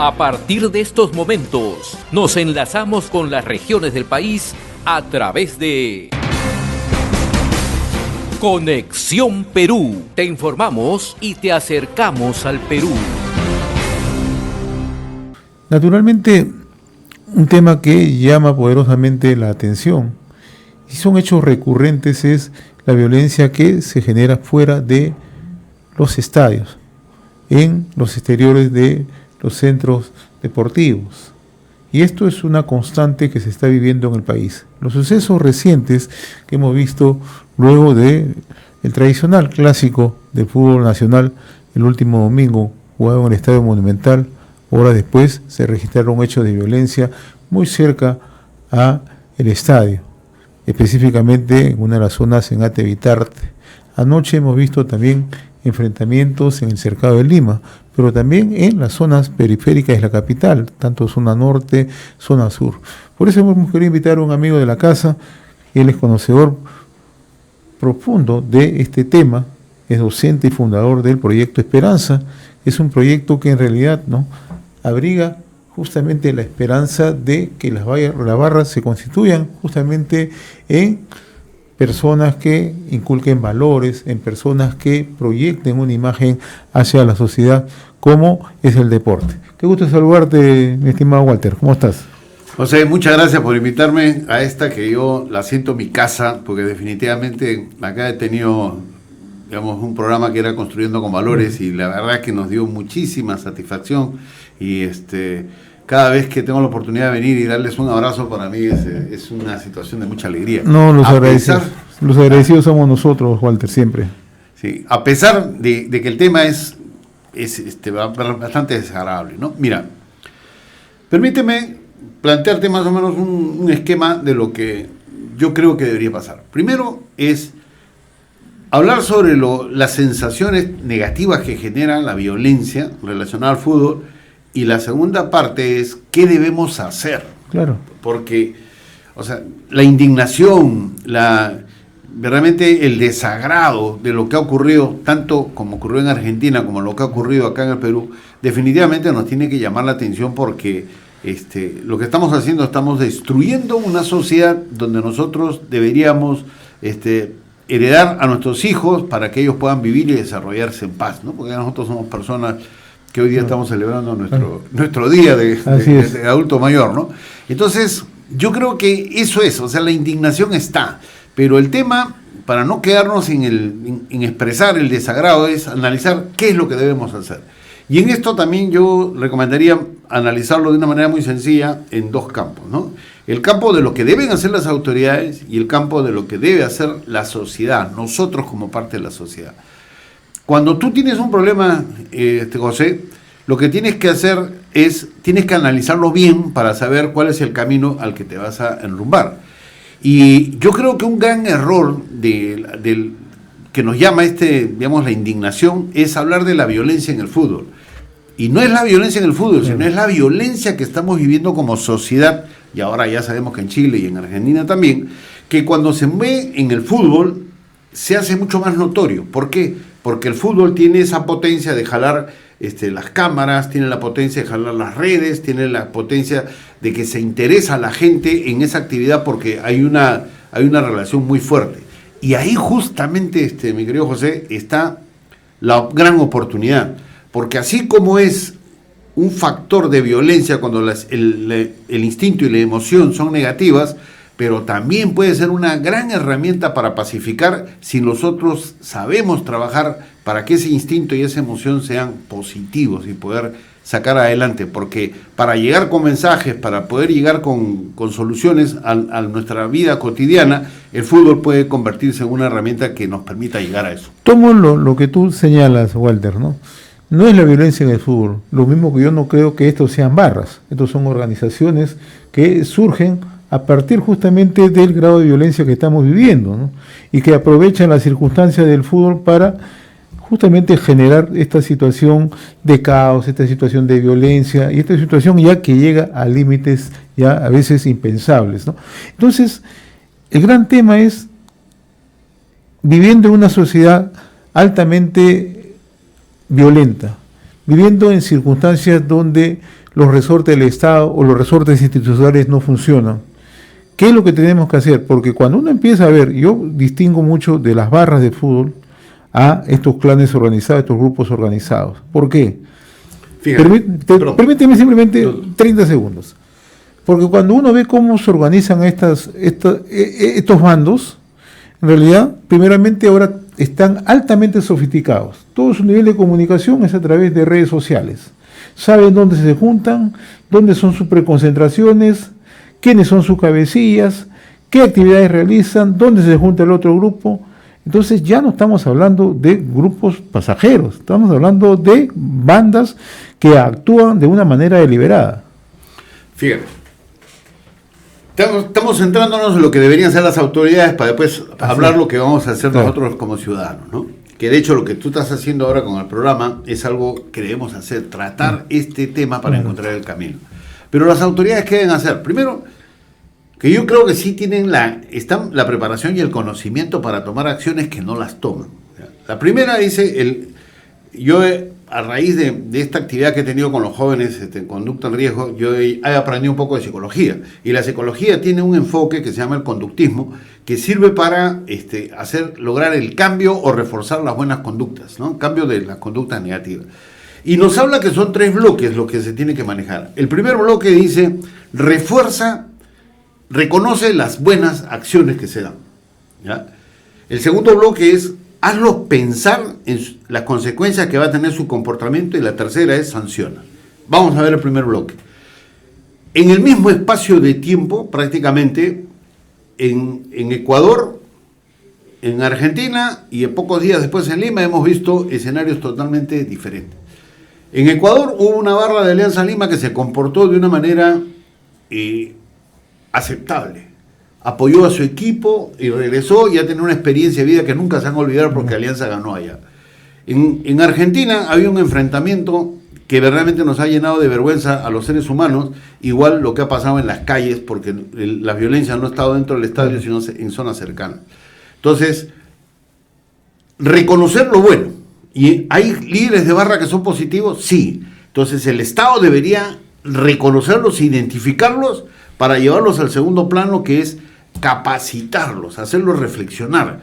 A partir de estos momentos, nos enlazamos con las regiones del país a través de Conexión Perú. Te informamos y te acercamos al Perú. Naturalmente, un tema que llama poderosamente la atención y son hechos recurrentes es la violencia que se genera fuera de los estadios, en los exteriores de los centros deportivos. Y esto es una constante que se está viviendo en el país. Los sucesos recientes que hemos visto luego de el tradicional clásico del fútbol nacional, el último domingo jugado en el Estadio Monumental, horas después se registraron hechos de violencia muy cerca a el estadio, específicamente en una de las zonas en Ate Bitarte. Anoche hemos visto también enfrentamientos en el cercado de Lima, pero también en las zonas periféricas de la capital, tanto zona norte, zona sur. Por eso hemos querido invitar a un amigo de la casa, él es conocedor profundo de este tema, es docente y fundador del proyecto Esperanza. Es un proyecto que en realidad abriga justamente la esperanza de que las barras se constituyan justamente en personas que inculquen valores, en personas que proyecten una imagen hacia la sociedad, como es el deporte. Qué gusto saludarte, mi estimado Walter. ¿Cómo estás? José, muchas gracias por invitarme a esta que yo la siento mi casa, porque definitivamente acá he tenido, digamos, un programa que era Construyendo con Valores y la verdad es que nos dio muchísima satisfacción y cada vez que tengo la oportunidad de venir y darles un abrazo, para mí es una situación de mucha alegría. No, los agradecidos somos nosotros, Walter, siempre. Sí, a pesar de que el tema es bastante desagradable, ¿no? Mira, permíteme plantearte más o menos un esquema de lo que yo creo que debería pasar. Primero es hablar sobre las sensaciones negativas que genera la violencia relacionada al fútbol. Y la segunda parte es qué debemos hacer. Claro. Porque, la indignación, realmente el desagrado de lo que ha ocurrido, tanto como ocurrió en Argentina como lo que ha ocurrido acá en el Perú, definitivamente nos tiene que llamar la atención porque lo que estamos haciendo, estamos destruyendo una sociedad donde nosotros deberíamos heredar a nuestros hijos para que ellos puedan vivir y desarrollarse en paz, ¿no? Porque nosotros somos personas que hoy día estamos celebrando nuestro día de adulto mayor, ¿no? Entonces, yo creo que eso es, la indignación está, pero el tema, para no quedarnos en expresar el desagrado, es analizar qué es lo que debemos hacer. Y en esto también yo recomendaría analizarlo de una manera muy sencilla en dos campos, ¿no? El campo de lo que deben hacer las autoridades y el campo de lo que debe hacer la sociedad, nosotros como parte de la sociedad. Cuando tú tienes un problema, José, lo que tienes que hacer tienes que analizarlo bien para saber cuál es el camino al que te vas a enrumbar. Y yo creo que un gran error que nos llama la indignación es hablar de la violencia en el fútbol. Y no es la violencia en el fútbol, sino es la violencia que estamos viviendo como sociedad, y ahora ya sabemos que en Chile y en Argentina también, que cuando se ve en el fútbol se hace mucho más notorio. ¿Por qué? Porque el fútbol tiene esa potencia de jalar las cámaras, tiene la potencia de jalar las redes, tiene la potencia de que se interesa a la gente en esa actividad porque hay una relación muy fuerte. Y ahí justamente, mi querido José, está la gran oportunidad. Porque así como es un factor de violencia cuando el instinto y la emoción son negativas, pero también puede ser una gran herramienta para pacificar si nosotros sabemos trabajar para que ese instinto y esa emoción sean positivos y poder sacar adelante, porque para llegar con mensajes, para poder llegar con soluciones a nuestra vida cotidiana, el fútbol puede convertirse en una herramienta que nos permita llegar a eso. Tomo lo que tú señalas, Walter, ¿no? No es la violencia en el fútbol, lo mismo que yo no creo que estos sean barras, estos son organizaciones que surgen a partir justamente del grado de violencia que estamos viviendo, ¿no? Y que aprovechan las circunstancias del fútbol para justamente generar esta situación de caos, esta situación de violencia y esta situación ya que llega a límites ya a veces impensables, ¿no? Entonces, el gran tema es, viviendo en una sociedad altamente violenta, viviendo en circunstancias donde los resortes del Estado o los resortes institucionales no funcionan. ¿Qué es lo que tenemos que hacer? Porque cuando uno empieza a ver, yo distingo mucho de las barras de fútbol a estos clanes organizados, estos grupos organizados. ¿Por qué? Permíteme simplemente 30 segundos. Porque cuando uno ve cómo se organizan estos bandos, en realidad, primeramente ahora están altamente sofisticados. Todo su nivel de comunicación es a través de redes sociales. Saben dónde se juntan, dónde son sus preconcentraciones, quiénes son sus cabecillas, qué actividades realizan, dónde se junta el otro grupo. Entonces ya no estamos hablando de grupos pasajeros, estamos hablando de bandas que actúan de una manera deliberada. Fíjate, estamos centrándonos en lo que deberían ser las autoridades para después hablar lo que vamos a hacer nosotros como ciudadanos, ¿no? Que de hecho lo que tú estás haciendo ahora con el programa es algo que debemos hacer, tratar este tema para encontrar el camino. Pero las autoridades, ¿qué deben hacer? Primero, que yo creo que sí tienen la preparación y el conocimiento para tomar acciones que no las toman. La primera dice, a raíz de esta actividad que he tenido con los jóvenes en conducta en riesgo, yo he aprendido un poco de psicología. Y la psicología tiene un enfoque que se llama el conductismo, que sirve para lograr el cambio o reforzar las buenas conductas, ¿no? Cambio de las conductas negativas. Y nos habla que son 3 bloques los que se tiene que manejar. El primer bloque dice, reconoce las buenas acciones que se dan, ¿ya? El segundo bloque es, hazlos pensar en las consecuencias que va a tener su comportamiento, y la tercera es, sanciona. Vamos a ver el primer bloque. En el mismo espacio de tiempo, prácticamente, en Ecuador, en Argentina y en pocos días después en Lima, hemos visto escenarios totalmente diferentes. En Ecuador hubo una barra de Alianza Lima que se comportó de una manera aceptable. Apoyó a su equipo y regresó y ha tenido una experiencia de vida que nunca se van a olvidar porque Alianza ganó allá. En Argentina había un enfrentamiento que verdaderamente nos ha llenado de vergüenza a los seres humanos, igual lo que ha pasado en las calles, porque la violencia no ha estado dentro del estadio, sino en zonas cercanas. Entonces, reconocer lo bueno. ¿Y hay líderes de barra que son positivos? Sí. Entonces el Estado debería reconocerlos, identificarlos, para llevarlos al segundo plano, que es capacitarlos, hacerlos reflexionar.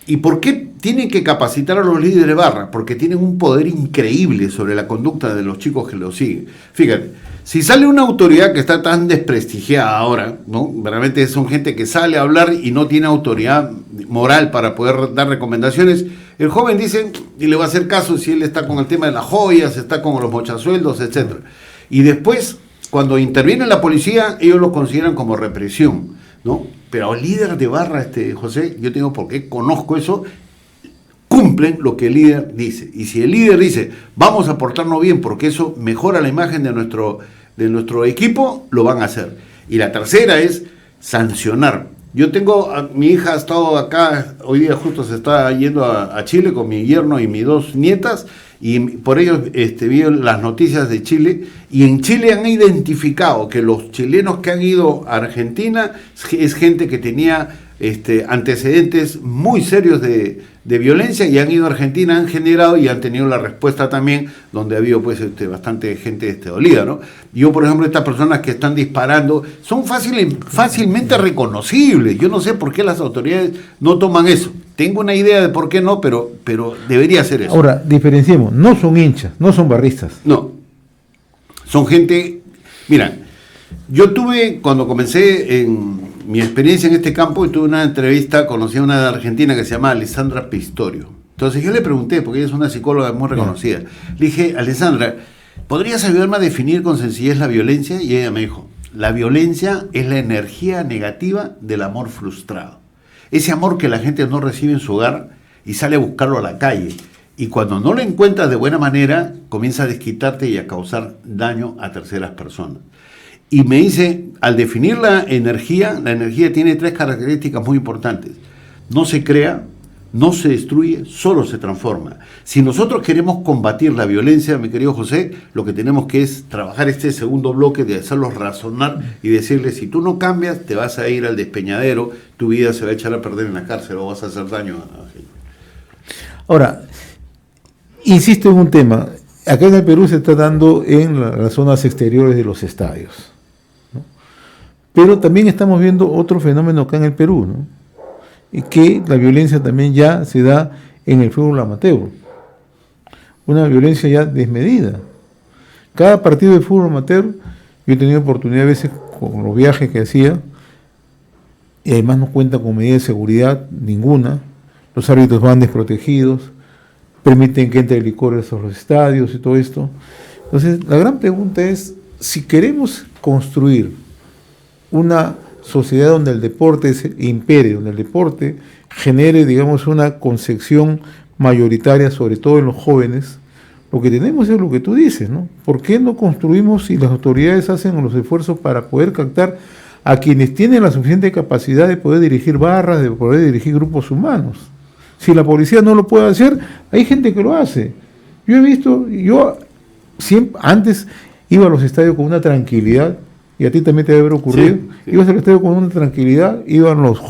¿Y por qué tienen que capacitar a los líderes de barra? Porque tienen un poder increíble sobre la conducta de los chicos que los siguen. Fíjate, si sale una autoridad que está tan desprestigiada ahora, ¿no? Realmente son gente que sale a hablar y no tiene autoridad moral para poder dar recomendaciones. El joven dice, y le va a hacer caso si él está con el tema de las joyas, está con los mochasueldos, etc. Y después, cuando interviene la policía, ellos lo consideran como represión, ¿no? Pero el líder de barra, José, yo tengo porque conozco eso, cumplen lo que el líder dice. Y si el líder dice, vamos a portarnos bien porque eso mejora la imagen de nuestro equipo, lo van a hacer. Y la tercera es sancionar. Mi hija ha estado acá, hoy día justo se está yendo a Chile con mi yerno y mis 2 nietas, y por ello vi las noticias de Chile, y en Chile han identificado que los chilenos que han ido a Argentina es gente que tenía antecedentes muy serios de violencia, y han ido a Argentina, han generado y han tenido la respuesta también, donde ha habido pues bastante gente dolida, ¿no? Yo, por ejemplo, estas personas que están disparando son fácilmente reconocibles. Yo no sé por qué las autoridades no toman eso. Tengo una idea de por qué no, pero debería ser eso. Ahora, diferenciemos, no son hinchas, no son barristas. No, son gente... Mira, yo cuando comencé en mi experiencia en este campo, tuve una entrevista, conocí a una de Argentina que se llama Alessandra Pistorio. Entonces yo le pregunté, porque ella es una psicóloga muy reconocida, le dije, Alessandra, ¿podrías ayudarme a definir con sencillez la violencia? Y ella me dijo, la violencia es la energía negativa del amor frustrado. Ese amor que la gente no recibe en su hogar y sale a buscarlo a la calle. Y cuando no lo encuentras de buena manera, comienza a desquitarte y a causar daño a terceras personas. Y me dice, al definir la energía tiene 3 características muy importantes. No se crea, no se destruye, solo se transforma. Si nosotros queremos combatir la violencia, mi querido José, lo que tenemos que es trabajar este segundo bloque de hacerlos razonar y decirles, si tú no cambias, te vas a ir al despeñadero, tu vida se va a echar a perder en la cárcel o vas a hacer daño a gente. Ahora, insisto en un tema. acá en el Perú se está dando en las zonas exteriores de los estadios, ¿no? Pero también estamos viendo otro fenómeno acá en el Perú, ¿no? Y que la violencia también ya se da en el fútbol amateur. Una violencia ya desmedida. Cada partido de fútbol amateur, yo he tenido oportunidad a veces con los viajes que hacía, y además no cuenta con medidas de seguridad ninguna, los árbitros van desprotegidos, permiten que entre licores a los estadios y todo esto. Entonces, la gran pregunta es, si queremos construir una sociedad donde el deporte impere, donde el deporte genere, digamos, una concepción mayoritaria, sobre todo en los jóvenes, lo que tenemos es lo que tú dices, ¿no? ¿Por qué no construimos y las autoridades hacen los esfuerzos para poder captar a quienes tienen la suficiente capacidad de poder dirigir barras, de poder dirigir grupos humanos? Si la policía no lo puede hacer, hay gente que lo hace. Yo he visto, yo siempre, antes iba a los estadios con una tranquilidad, y a ti también te debe haber ocurrido, sí. Ibas al estadio con una tranquilidad, iban los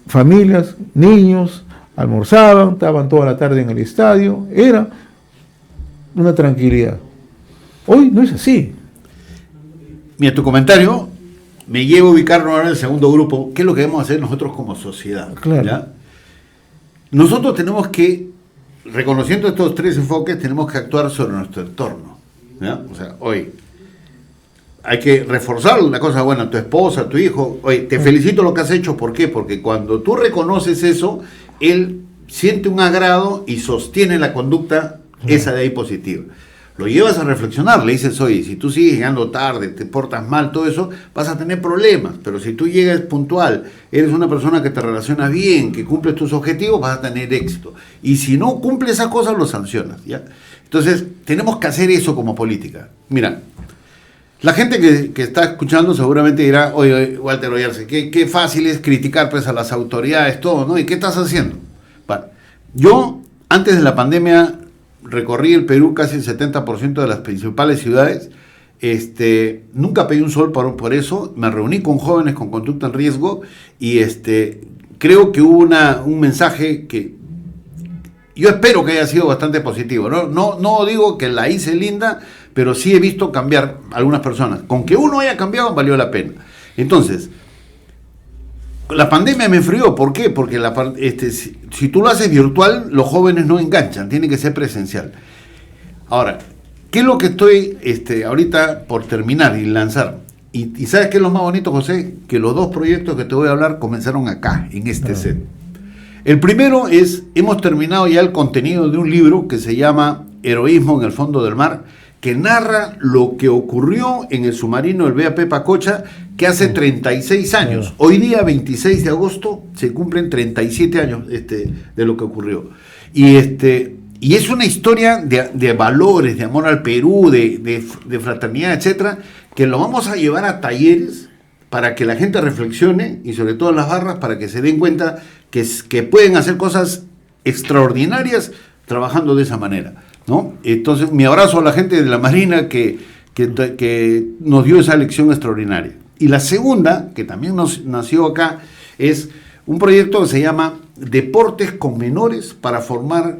familias, niños, almorzaban, estaban toda la tarde en el estadio, era una tranquilidad. Hoy no es así. Mira, tu comentario me lleva a ubicarnos ahora en el segundo grupo. ¿Qué es lo que debemos hacer nosotros como sociedad? Claro. ¿Ya? Nosotros tenemos que, reconociendo estos tres enfoques, tenemos que actuar sobre nuestro entorno, ¿ya? O sea, hoy hay que reforzar una cosa buena, tu esposa, tu hijo. Oye, te felicito lo que has hecho. ¿Por qué? Porque cuando tú reconoces eso, él siente un agrado y sostiene la conducta esa de ahí positiva. Lo llevas a reflexionar, le dices, oye, si tú sigues llegando tarde, te portas mal, todo eso, vas a tener problemas. Pero si tú llegas puntual, eres una persona que te relacionas bien, que cumples tus objetivos, vas a tener éxito. Y si no cumples esas cosas, lo sancionas, ¿ya? Entonces, tenemos que hacer eso como política. Mira, la gente que está escuchando seguramente dirá, oye, Walter Oyarce, qué fácil es criticar pues a las autoridades, todo, ¿no? ¿Y qué estás haciendo? Bueno, yo, antes de la pandemia, recorrí el Perú, casi el 70% de las principales ciudades. Nunca pedí un sol por eso. Me reuní con jóvenes con conducta en riesgo y creo que hubo un mensaje que yo espero que haya sido bastante positivo. No digo que la hice linda, pero sí he visto cambiar a algunas personas. Con que uno haya cambiado, valió la pena. Entonces, la pandemia me enfrió. ¿Por qué? Porque si tú lo haces virtual, los jóvenes no enganchan, tiene que ser presencial. Ahora, ¿qué es lo que estoy ahorita por terminar y lanzar? Y ¿sabes qué es lo más bonito, José? Que los dos proyectos que te voy a hablar comenzaron acá, en este set. El primero es, hemos terminado ya el contenido de un libro que se llama Heroísmo en el fondo del mar, que narra lo que ocurrió en el submarino del VAP Pacocha, que hace 36 años. Hoy día, 26 de agosto, se cumplen 37 años de lo que ocurrió. Y es una historia de valores, de amor al Perú, de fraternidad, etcétera, que lo vamos a llevar a talleres para que la gente reflexione, y sobre todo en las barras, para que se den cuenta que pueden hacer cosas extraordinarias trabajando de esa manera, ¿no? Entonces, mi abrazo a la gente de la Marina que nos dio esa lección extraordinaria. Y la segunda, que también nació acá, es un proyecto que se llama Deportes con Menores para formar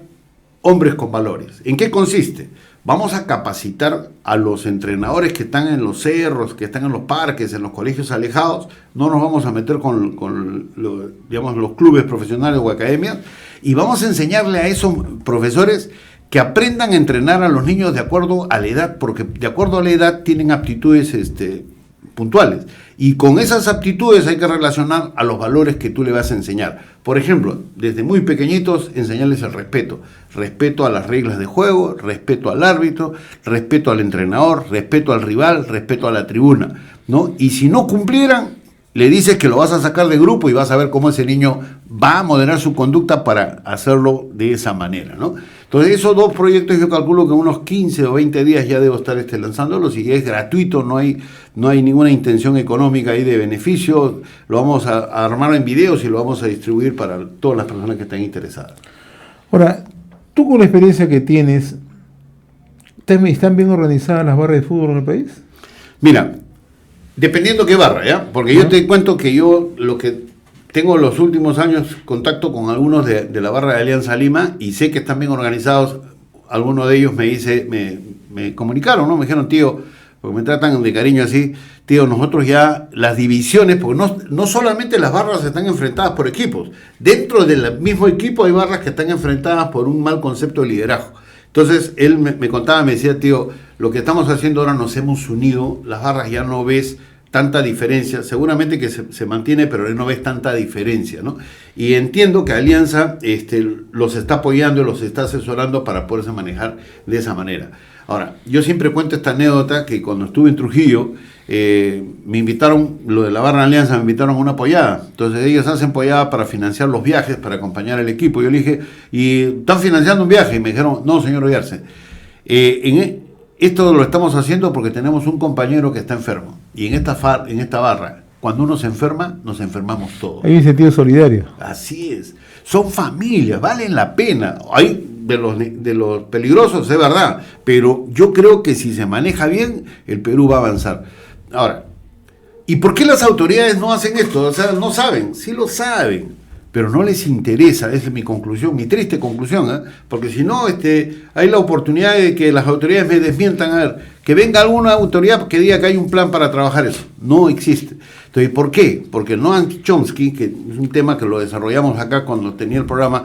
hombres con valores. ¿En qué consiste? Vamos a capacitar a los entrenadores que están en los cerros, que están en los parques, en los colegios alejados. No nos vamos a meter con los clubes profesionales o academias, y vamos a enseñarle a esos profesores que aprendan a entrenar a los niños de acuerdo a la edad, porque de acuerdo a la edad tienen aptitudes puntuales, y con esas aptitudes hay que relacionar a los valores que tú le vas a enseñar. Por ejemplo, desde muy pequeñitos enseñarles el respeto a las reglas de juego, respeto al árbitro, respeto al entrenador, respeto al rival, respeto a la tribuna, ¿no? Y si no cumplieran, le dices que lo vas a sacar de grupo y vas a ver cómo ese niño va a moderar su conducta para hacerlo de esa manera, ¿no? Entonces, esos dos proyectos yo calculo que en unos 15 o 20 días ya debo estar lanzándolos, y es gratuito, no hay ninguna intención económica ahí de beneficio. Lo vamos a armar en videos y lo vamos a distribuir para todas las personas que estén interesadas. Ahora, tú con la experiencia que tienes, ¿están bien organizadas las barras de fútbol en el país? Mira, dependiendo qué barra, ¿ya? Porque yo te cuento que yo lo que tengo los últimos años contacto con algunos de la barra de Alianza Lima, y sé que están bien organizados. alguno de ellos me comunicaron, ¿no? Me dijeron, tío, porque me tratan de cariño así, tío, nosotros ya las divisiones, porque no solamente las barras están enfrentadas por equipos, dentro del mismo equipo hay barras que están enfrentadas por un mal concepto de liderazgo. Entonces él me contaba, me decía, tío, lo que estamos haciendo ahora nos hemos unido, las barras ya no ves tanta diferencia, seguramente que se mantiene, pero no ves tanta diferencia, ¿no? Y entiendo que Alianza los está apoyando, los está asesorando para poderse manejar de esa manera. Ahora, yo siempre cuento esta anécdota que cuando estuve en Trujillo, me invitaron, lo de la barra Alianza, me invitaron a una pollada. Entonces ellos hacen pollada para financiar los viajes, para acompañar al equipo. Yo le dije, ¿y están financiando un viaje? Y me dijeron, no, señor Oyarse, esto lo estamos haciendo porque tenemos un compañero que está enfermo. Y en esta barra, cuando uno se enferma, nos enfermamos todos. Hay un sentido solidario. Así es. Son familias, valen la pena. Hay de los peligrosos, es verdad, pero yo creo que si se maneja bien, el Perú va a avanzar. Ahora, ¿y por qué las autoridades no hacen esto? O sea, no saben, sí lo saben, pero no les interesa, esa es mi conclusión, mi triste conclusión, ¿eh? Porque si no, hay la oportunidad de que las autoridades me desmientan, a ver, que venga alguna autoridad que diga que hay un plan para trabajar eso. No existe. Entonces, ¿por qué? Porque Noam Chomsky, que es un tema que lo desarrollamos acá cuando tenía el programa,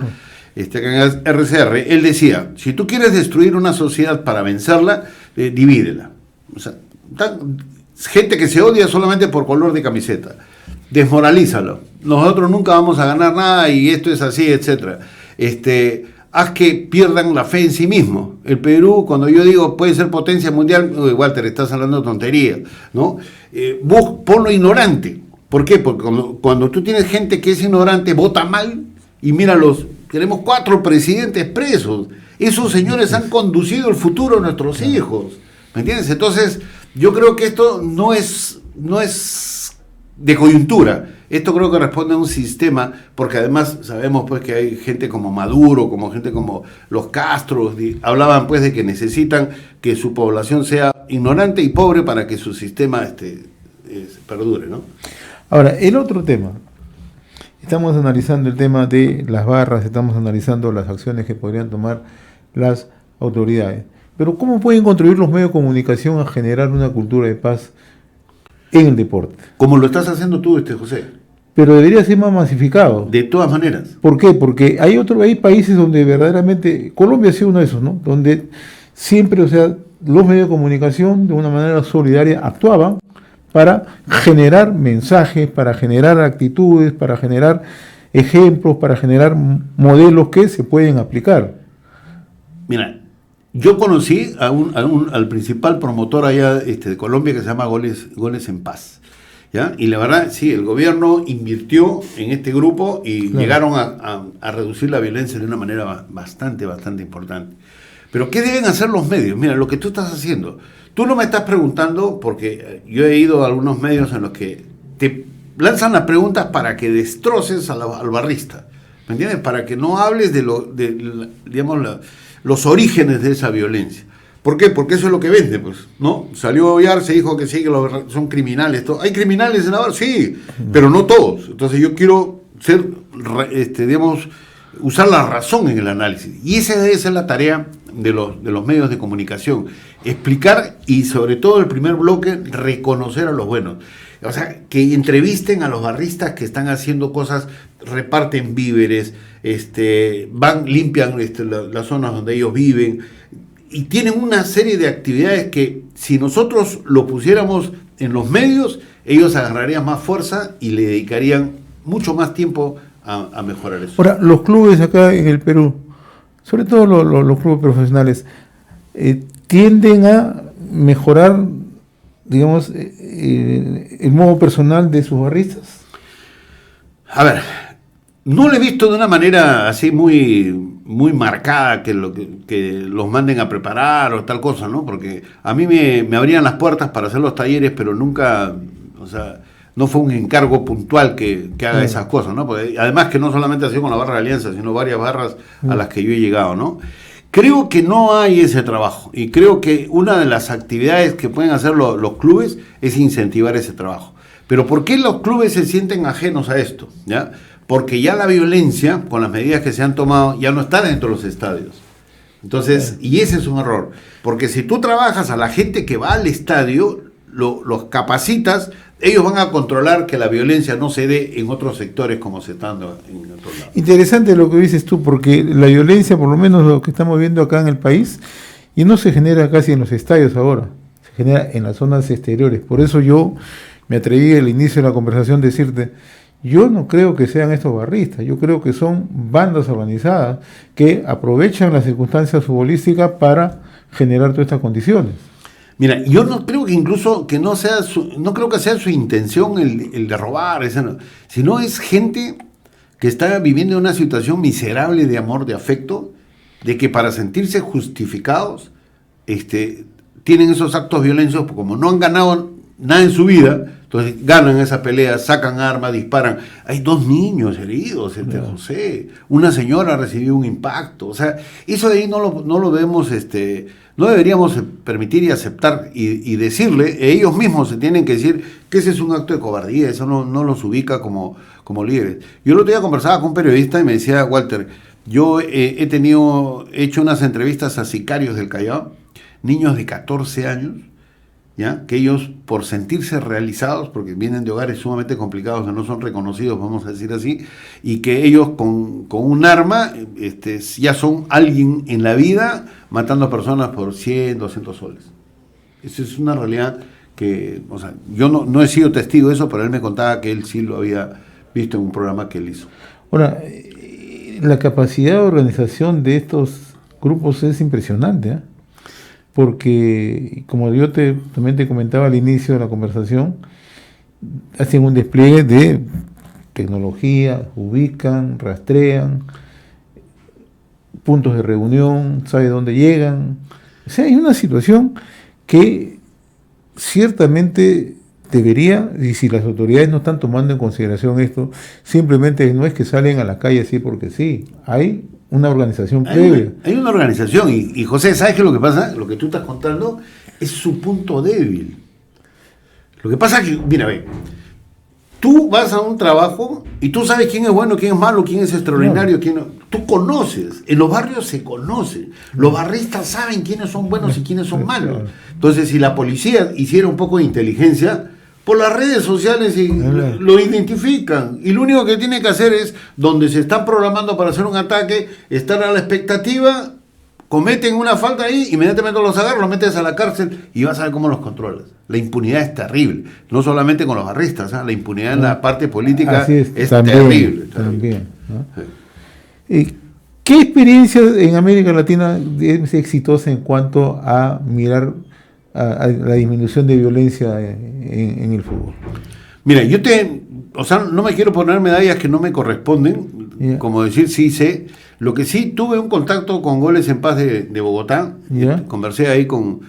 acá en RCR, él decía, si tú quieres destruir una sociedad para vencerla, divídela. O sea, gente que se odia solamente por color de camiseta, desmoralízalo. Nosotros nunca vamos a ganar nada y esto es así, etcétera. Haz que pierdan la fe en sí mismo. El Perú, cuando yo digo puede ser potencia mundial, Walter, estás hablando de tonterías, ¿no? Ponlo ignorante. ¿Por qué? Porque cuando tú tienes gente que es ignorante, vota mal, y míralos, tenemos 4 presidentes presos. Esos señores han conducido el futuro de nuestros hijos. ¿Me entiendes? Entonces, yo creo que esto no es de coyuntura. Esto creo que responde a un sistema, porque además sabemos pues que hay gente como Maduro, como gente como los Castro, hablaban pues de que necesitan que su población sea ignorante y pobre para que su sistema perdure, ¿no? Ahora, el otro tema. Estamos analizando el tema de las barras, estamos analizando las acciones que podrían tomar las autoridades. Pero ¿cómo pueden contribuir los medios de comunicación a generar una cultura de paz en el deporte? Como lo estás haciendo tú, José. Pero debería ser más masificado. De todas maneras. ¿Por qué? Porque hay países donde verdaderamente, Colombia ha sido uno de esos, ¿no? Donde siempre, o sea, los medios de comunicación de una manera solidaria actuaban para generar mensajes, para generar actitudes, para generar ejemplos, para generar modelos que se pueden aplicar. Mira, yo conocí al principal promotor allá de Colombia que se llama Goles en Paz, ¿ya? Y la verdad, sí, el gobierno invirtió en este grupo y llegaron a reducir la violencia de una manera bastante importante. Pero ¿qué deben hacer los medios? Mira, lo que tú estás haciendo. Tú no me estás preguntando, porque yo he ido a algunos medios en los que te lanzan las preguntas para que destroces al barrista, ¿me entiendes? Para que no hables de los orígenes de esa violencia. ¿Por qué? Porque eso es lo que vende, pues, ¿no? Salió Ollar, se dijo que sí, que son criminales. ¿Hay criminales en la barra? Sí, pero no todos. Entonces yo quiero usar la razón en el análisis. Y esa debe ser la tarea de los medios de comunicación. Explicar y, sobre todo, el primer bloque, reconocer a los buenos. O sea, que entrevisten a los barristas que están haciendo cosas, reparten víveres, limpian las zonas donde ellos viven, y tienen una serie de actividades que, si nosotros lo pusiéramos en los medios, ellos agarrarían más fuerza y le dedicarían mucho más tiempo a mejorar eso. Ahora, los clubes acá en el Perú, sobre todo los clubes profesionales, tienden a mejorar, digamos, el modo personal de sus barristas. A ver, no lo he visto de una manera así muy marcada que los manden a preparar o tal cosa, ¿no? Porque a mí me abrían las puertas para hacer los talleres, pero nunca, o sea, no fue un encargo puntual que haga esas cosas, ¿no? Porque además que no solamente ha sido con la barra de Alianza, sino varias barras a las que yo he llegado, ¿no? Creo que no hay ese trabajo, y creo que una de las actividades que pueden hacer los clubes es incentivar ese trabajo. Pero ¿por qué los clubes se sienten ajenos a esto? ¿Ya? Porque ya la violencia, con las medidas que se han tomado, ya no está dentro de los estadios. Entonces, y ese es un error, porque si tú trabajas a la gente que va al estadio, los capacitas, ellos van a controlar que la violencia no se dé en otros sectores como se está dando en otros lados. Interesante lo que dices tú, porque la violencia, por lo menos lo que estamos viendo acá en el país, y no se genera casi en los estadios ahora, se genera en las zonas exteriores. Por eso yo me atreví al inicio de la conversación a decirte, yo no creo que sean estos barristas, yo creo que son bandas organizadas que aprovechan las circunstancias futbolísticas para generar todas estas condiciones. Mira, yo no creo que incluso que no creo que sea su intención el de robar, sino es gente que está viviendo una situación miserable de amor, de afecto, de que para sentirse justificados, tienen esos actos violentos, como no han ganado nada en su vida, entonces ganan esa pelea, sacan armas, disparan. Hay 2 niños heridos, José, una señora recibió un impacto, o sea, eso de ahí no lo vemos, no deberíamos permitir y aceptar y decirle, ellos mismos se tienen que decir que ese es un acto de cobardía, eso no los ubica como líderes. Yo el otro día conversaba con un periodista y me decía, Walter, yo he hecho unas entrevistas a sicarios del Callao, niños de 14 años, ¿ya? Que ellos, por sentirse realizados, porque vienen de hogares sumamente complicados, que no son reconocidos, vamos a decir así, y que ellos con un arma ya son alguien en la vida, matando a personas por 100, 200 soles. Esa es una realidad que, o sea, yo no he sido testigo de eso, pero él me contaba que él sí lo había visto en un programa que él hizo. Ahora, la capacidad de organización de estos grupos es impresionante, ¿eh? Porque, como yo también te comentaba al inicio de la conversación, hacen un despliegue de tecnología, ubican, rastrean, puntos de reunión, sabe dónde llegan. O sea, hay una situación que ciertamente debería, y si las autoridades no están tomando en consideración esto, simplemente no es que salen a la calle así porque sí, hay una organización previa. Hay una organización, y José, ¿sabes qué es lo que pasa? Lo que tú estás contando es su punto débil. Lo que pasa es que, mira, ve, tú vas a un trabajo y tú sabes quién es bueno, quién es malo, quién es extraordinario, quién no. Tú conoces, en los barrios se conoce, los barristas saben quiénes son buenos y quiénes son malos. Entonces, si la policía hiciera un poco de inteligencia, por las redes sociales lo identifican, y lo único que tiene que hacer es, donde se están programando para hacer un ataque, estar a la expectativa, cometen una falta ahí, inmediatamente los agarran, los metes a la cárcel y vas a ver cómo los controlas. La impunidad es terrible, no solamente con los barristas, la impunidad en la parte política es también, terrible. También, ¿no? Sí. ¿Qué experiencia en América Latina es exitosa en cuanto a mirar a la disminución de violencia en el fútbol? Mira, no me quiero poner medallas que no me corresponden, como decir sí sé. Lo que sí, tuve un contacto con Goles en Paz de Bogotá, conversé ahí con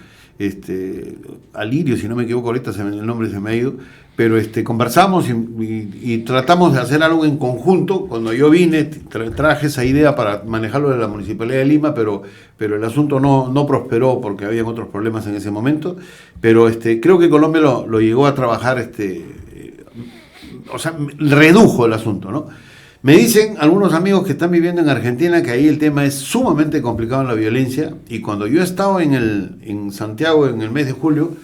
Alirio, si no me equivoco, ahorita el nombre se me ha ido, pero conversamos y tratamos de hacer algo en conjunto. Cuando yo vine, traje esa idea para manejarlo de la Municipalidad de Lima, pero el asunto no prosperó porque había otros problemas en ese momento. Pero creo que Colombia lo llegó a trabajar, o sea, redujo el asunto, ¿no? Me dicen algunos amigos que están viviendo en Argentina que ahí el tema es sumamente complicado en la violencia, y cuando yo he estado en Santiago en el mes de julio,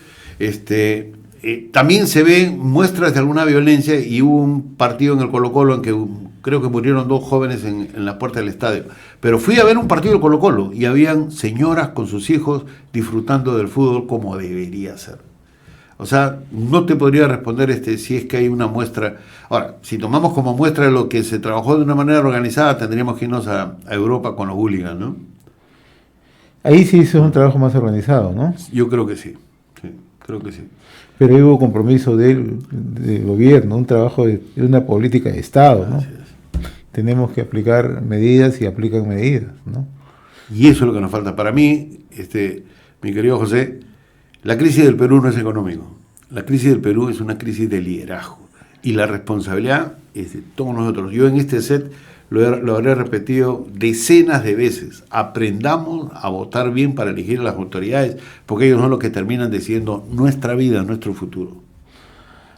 también se ven muestras de alguna violencia, y hubo un partido en el Colo-Colo en que creo que murieron 2 jóvenes en la puerta del estadio. Pero fui a ver un partido del Colo-Colo y habían señoras con sus hijos disfrutando del fútbol como debería ser. O sea, no te podría responder si es que hay una muestra. Ahora, si tomamos como muestra lo que se trabajó de una manera organizada, tendríamos que irnos a Europa con los hooligans, ¿no? Ahí sí es un trabajo más organizado, ¿no? Yo creo que sí, creo que sí. Pero hubo compromiso del gobierno, un trabajo de una política de Estado, ¿no? Tenemos que aplicar medidas y aplican medidas, ¿no? Y eso es lo que nos falta. Para mí, mi querido José, la crisis del Perú no es económico. La crisis del Perú es una crisis de liderazgo. Y la responsabilidad es de todos nosotros. Yo en este set lo habré repetido decenas de veces. Aprendamos a votar bien para elegir a las autoridades, porque ellos son los que terminan decidiendo nuestra vida, nuestro futuro.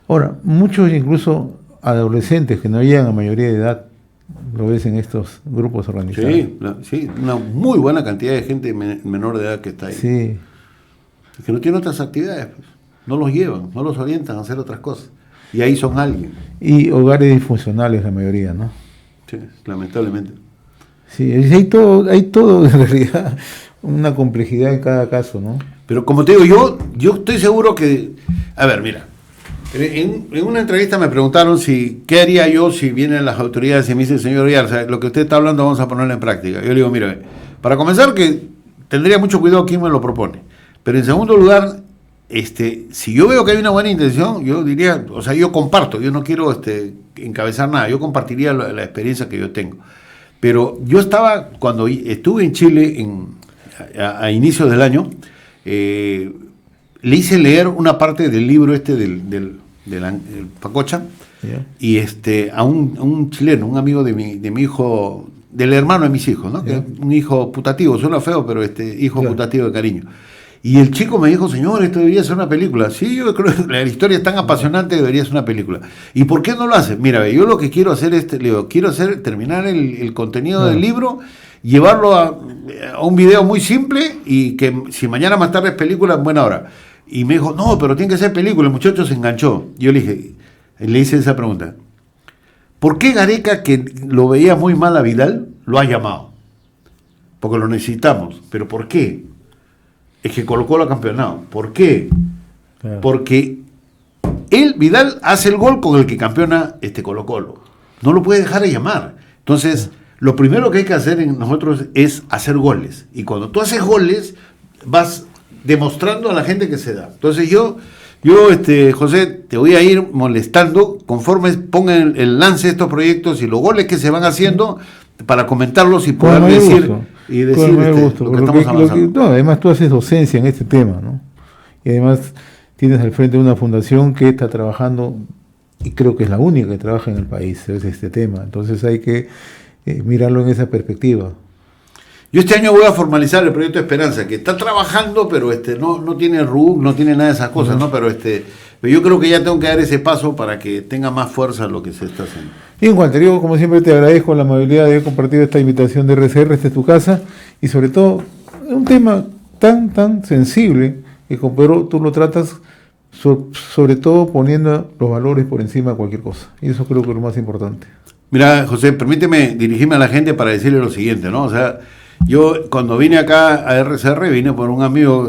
Ahora, muchos incluso adolescentes que no llegan a mayoría de edad lo ves en estos grupos organizados. Sí, sí, una muy buena cantidad de gente menor de edad que está ahí. Sí. Que no tiene otras actividades, pues. No los llevan, no los orientan a hacer otras cosas. Y ahí son alguien. Y hogares disfuncionales la mayoría, ¿no? Sí, lamentablemente. Sí, hay todo en realidad, una complejidad en cada caso, ¿no? Pero como te digo, yo estoy seguro que... A ver, mira, en una entrevista me preguntaron qué haría yo si vienen las autoridades y me dicen, señor Yarza, lo que usted está hablando vamos a ponerlo en práctica. Yo le digo, mire, para comenzar que tendría mucho cuidado quién me lo propone. Pero en segundo lugar, si yo veo que hay una buena intención, yo diría, o sea, yo comparto, yo no quiero encabezar nada, yo compartiría la experiencia que yo tengo. Pero yo cuando estuve en Chile a inicios del año, le hice leer una parte del libro del Pacocha, Yeah. y a un chileno, un amigo de mi hijo, del hermano de mis hijos, ¿no? Yeah. Que es un hijo putativo, suena feo, pero hijo Yeah. putativo de cariño. Y el chico me dijo, señor, esto debería ser una película. Sí, yo creo que la historia es tan apasionante que debería ser una película. ¿Y por qué no lo hace? Mira, yo lo que quiero hacer terminar el contenido del libro, llevarlo a un video muy simple y que si mañana más tarde es película, en buena hora. Y me dijo, no, pero tiene que ser película. El muchacho se enganchó. Yo le hice esa pregunta. ¿Por qué Gareca, que lo veía muy mal a Vidal, lo ha llamado? Porque lo necesitamos. ¿Pero por qué? Es que Colo-Colo ha campeonado. ¿Por qué? Claro. Porque Vidal hace el gol con el que campeona Colo-Colo. No lo puede dejar de llamar. Entonces, lo primero que hay que hacer en nosotros es hacer goles. Y cuando tú haces goles, vas demostrando a la gente que se da. Entonces yo José, te voy a ir molestando conforme pongan el lance de estos proyectos y los goles que se van haciendo para comentarlos y poder decir gusto, lo que estamos avanzando. Además tú haces docencia en este tema, ¿no? Y además tienes al frente de una fundación que está trabajando, y creo que es la única que trabaja en el país, es este tema. Entonces hay que mirarlo en esa perspectiva. Yo este año voy a formalizar el proyecto Esperanza, que está trabajando, pero no tiene RUC, no tiene nada de esas cosas, ¿no? Pero yo creo que ya tengo que dar ese paso para que tenga más fuerza lo que se está haciendo. Y en cuanto yo, como siempre, te agradezco la amabilidad de haber compartido esta invitación de RCR, esta es tu casa, y sobre todo, un tema tan sensible, que con Pedro tú lo tratas, sobre todo poniendo los valores por encima de cualquier cosa. Y eso creo que es lo más importante. Mira, José, permíteme dirigirme a la gente para decirle lo siguiente, ¿no? O sea, yo cuando vine acá a RCR vine por un amigo,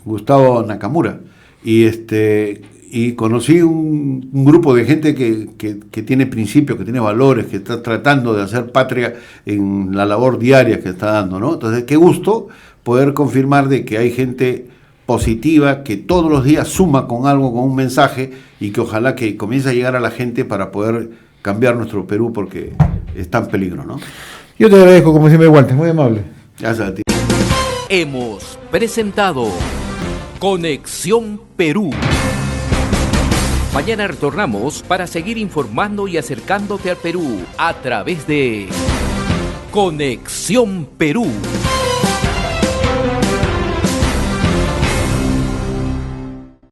Gustavo Nakamura, y conocí un grupo de gente que tiene principios, que tiene valores, que está tratando de hacer patria en la labor diaria que está dando, ¿no? Entonces, qué gusto poder confirmar de que hay gente positiva, que todos los días suma con algo, con un mensaje, y que ojalá que comience a llegar a la gente para poder cambiar nuestro Perú, porque está en peligro, ¿no? Yo te agradezco, como siempre, Walter, muy amable. Gracias a ti. Hemos presentado Conexión Perú. Mañana retornamos para seguir informando y acercándote al Perú a través de Conexión Perú.